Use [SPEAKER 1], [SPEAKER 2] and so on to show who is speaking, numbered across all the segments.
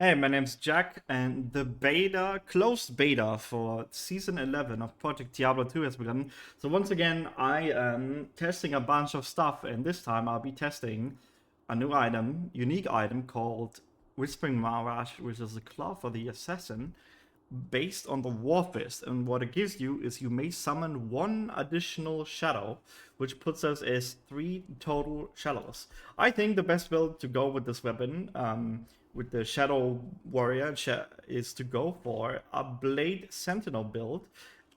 [SPEAKER 1] Hey, my name's Jack, and the closed beta for Season 11 of Project Diablo 2 has begun. So once again, I am testing a bunch of stuff, and this time I'll be testing a new unique item called Whispering Mirage, which is a claw for the assassin, based on the Warfist. And what it gives you is you may summon one additional shadow, which puts us as 3 total shadows. I think the best build to go with this weapon, with the Shadow Warrior, is to go for a Blade Sentinel build,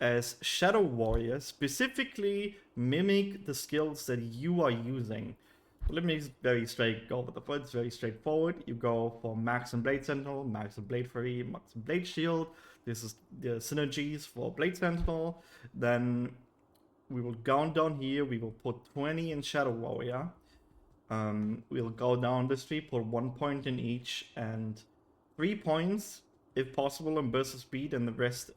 [SPEAKER 1] as Shadow Warrior specifically mimic the skills that you are using. Let me very straight go with the foot. It's very straightforward. You go for Max and Blade Sentinel, Max and Blade Fury, Max and Blade Shield. This is the synergies for Blade Sentinel. Then we will go down here. We will put 20 in Shadow Warrior. We'll go down the street, put 1 point in each, and 3 points, if possible, in burst speed, and the rest,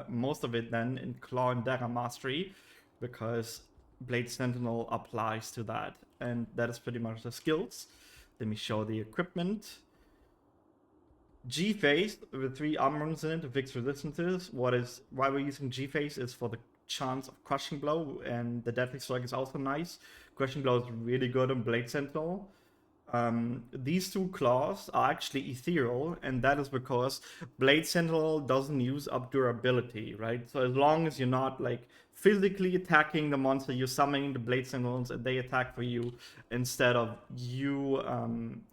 [SPEAKER 1] most of it then in Claw and Dagger Mastery, because Blade Sentinel applies to that. And that is pretty much the skills. Let me show the equipment. G-Phase with 3 armors in it to fix resistances. Why we're using G-Phase is for the chance of Crushing Blow, and the Deadly Strike is also nice. Crushing Blow is really good on Blade Sentinel. These 2 claws are actually ethereal, and that is because Blade Sentinel doesn't use up durability, right? So as long as you're not like physically attacking the monster, you're summoning the Blade Sentinels and they attack for you instead of you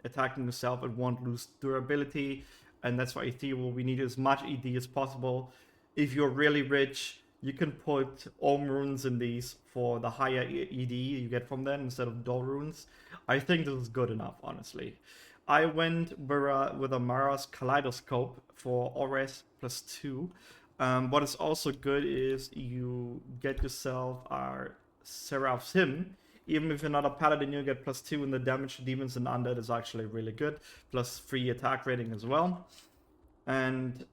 [SPEAKER 1] attacking yourself, it won't lose durability. And that's why ethereal, we need as much ED as possible. If you're really rich, you can put Om runes in these for the higher ED you get from them instead of Door runes. I think this is good enough, honestly. I went with a Mara's Kaleidoscope for Ores plus 2. What is also good is you get yourself our Seraph's Hymn. Even if you're not a paladin, you get plus 2 in the damage to demons and undead is actually really good. Plus 3 attack rating as well. And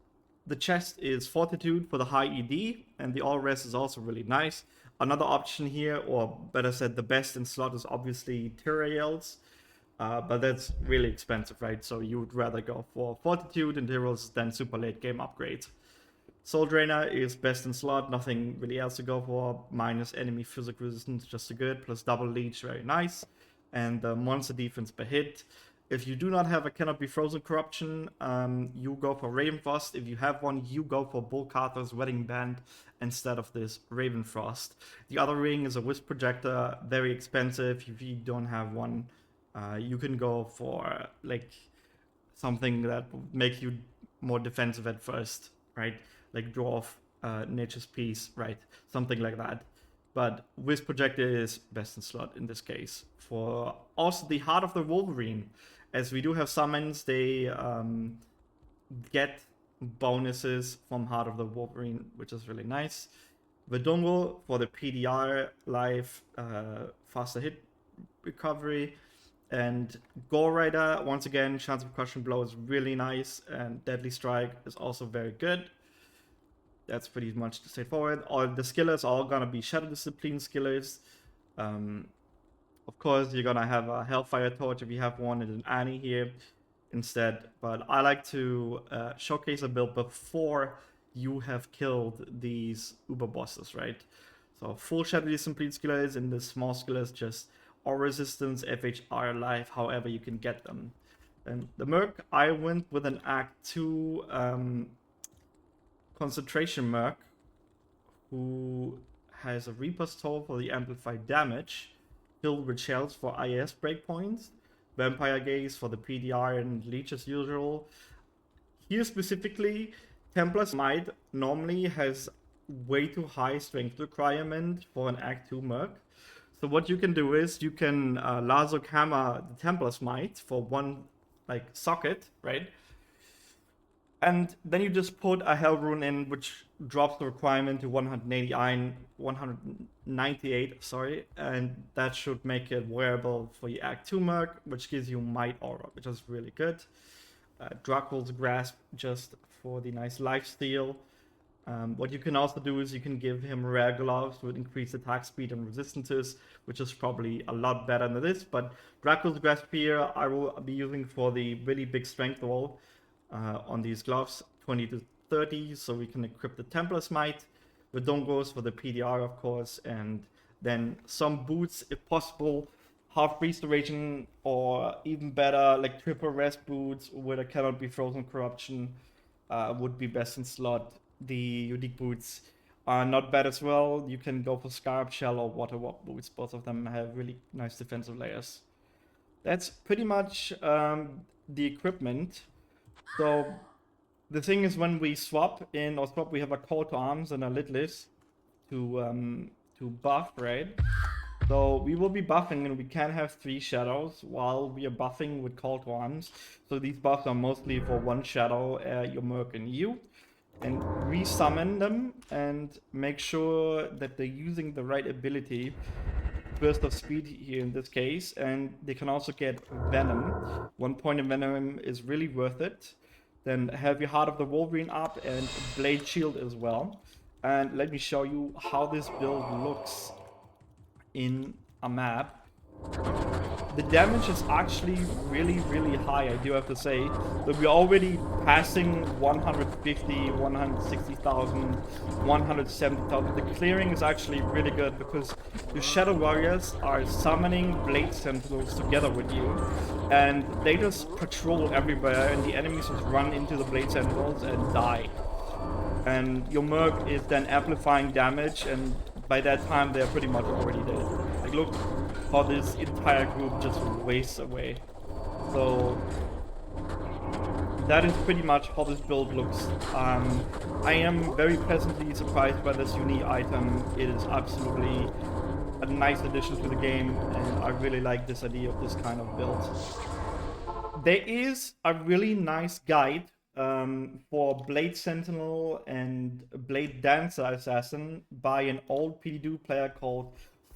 [SPEAKER 1] the chest is Fortitude for the high ED, and the all rest is also really nice. Another option here, or better said, the best in slot is obviously Tyraels, but that's really expensive, right? So you would rather go for Fortitude and Tyraels than super late game upgrades. Soul Drainer is best in slot, nothing really else to go for. Minus enemy physical resistance, just a good. Plus double leech, very nice. And the monster defense per hit. If you do not have a Cannot Be Frozen Corruption, you go for Ravenfrost. If you have one, you go for Bullcarther's Wedding Band instead of this Ravenfrost. The other ring is a Wisp Projector, very expensive. If you don't have one, you can go for like something that will make you more defensive at first, right? Like Dwarf, Nature's Peace, right? Something like that. But Wisp Projector is best in slot in this case. For also the Heart of the Wolverine, as we do have summons, they get bonuses from Heart of the Wolverine, which is really nice. Verdungle for the PDR life, faster hit recovery. And Gore Rider, once again, chance of crushing blow is really nice, and Deadly Strike is also very good. That's pretty much straightforward. All the skillers are all gonna be Shadow Discipline skillers. Of course, you're gonna have a Hellfire Torch if you have one, and an Annie here instead. But I like to showcase a build before you have killed these Uber bosses, right? So full Shadow Discipline skillers, and the small skillers just or resistance, FHR life, however you can get them. And the Merc, I went with an Act 2 concentration Merc who has a Reaper's Toll for the amplified damage, filled with shells for IS breakpoints, Vampire Gaze for the PDR and Leech as usual. Here specifically, Templar's Might normally has way too high strength requirement for an Act 2 Merc. So what you can do is you can Lazo Hammer the Templar's Might for one like socket, right? And then you just put a Hell Rune in, which drops the requirement to 198, sorry, and that should make it wearable for your Act 2 Merc, which gives you Might Aura, which is really good. Dracul's Grasp just for the nice lifesteal. What you can also do is you can give him Rare Gloves with increased attack speed and resistances, which is probably a lot better than this, but Dracul's Grasp here I will be using for the really big strength roll. on these gloves, 20 to 30, so we can equip the Templar's Might, Redongos for the PDR, of course, and then some boots, if possible, half restoration, or even better, like triple rest boots where there cannot be frozen corruption, would be best in slot. The unique boots are not bad as well. You can go for Scarab Shell or Water Walk boots. Both of them have really nice defensive layers. That's pretty much the equipment. So the thing is, when we swap in or swap, we have a call to arms and a lidless to buff, right? So we will be buffing, and we can have 3 shadows while we are buffing with call to arms. So these buffs are mostly for 1 shadow, your Merc and you. And resummon them and make sure that they're using the right ability. Burst of speed here in this case, and they can also get Venom. 1 point in Venom is really worth it. Then have your Heart of the Wolverine up and Blade Shield as well. And let me show you how this build looks in a map. The damage is actually really, really high, I do have to say. But we're already passing 150, 160,000, 170,000. The clearing is actually really good because the Shadow Warriors are summoning Blade Sentinels together with you. And they just patrol everywhere, and the enemies just run into the Blade Sentinels and die. And your Merc is then amplifying damage, and by that time they're pretty much already dead. Like, look how this entire group just wastes away. So that is pretty much how this build looks. I am very pleasantly surprised by this unique item. It is absolutely a nice addition to the game, and I really like this idea of this kind of build. There is a really nice guide for Blade Sentinel and Blade Dancer Assassin by an old PD2 player called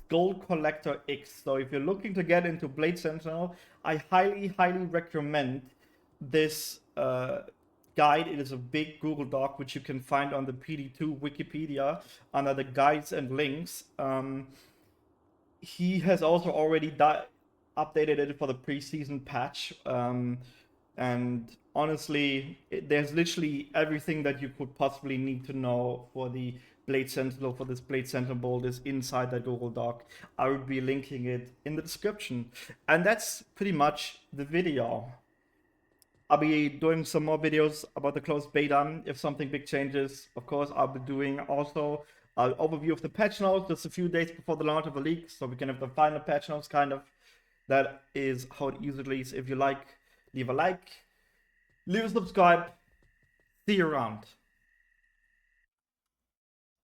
[SPEAKER 1] Gold Collector X. So if you're looking to get into Blade Sentinel, I highly recommend this guide. It is a big Google Doc which you can find on the PD2 Wikipedia under the guides and links. He has also already updated it for the preseason patch. And honestly, there's literally everything that you could possibly need to know for the Blade Sentinel, for this Blade Sentinel build is inside that Google Doc. I will be linking it in the description. And that's pretty much the video. I'll be doing some more videos about the closed beta. If something big changes, of course, I'll be doing also an overview of the patch notes just a few days before the launch of the leak, so we can have the final patch notes kind of. That is how it usually is. If you like, leave a like, leave a subscribe. See you around.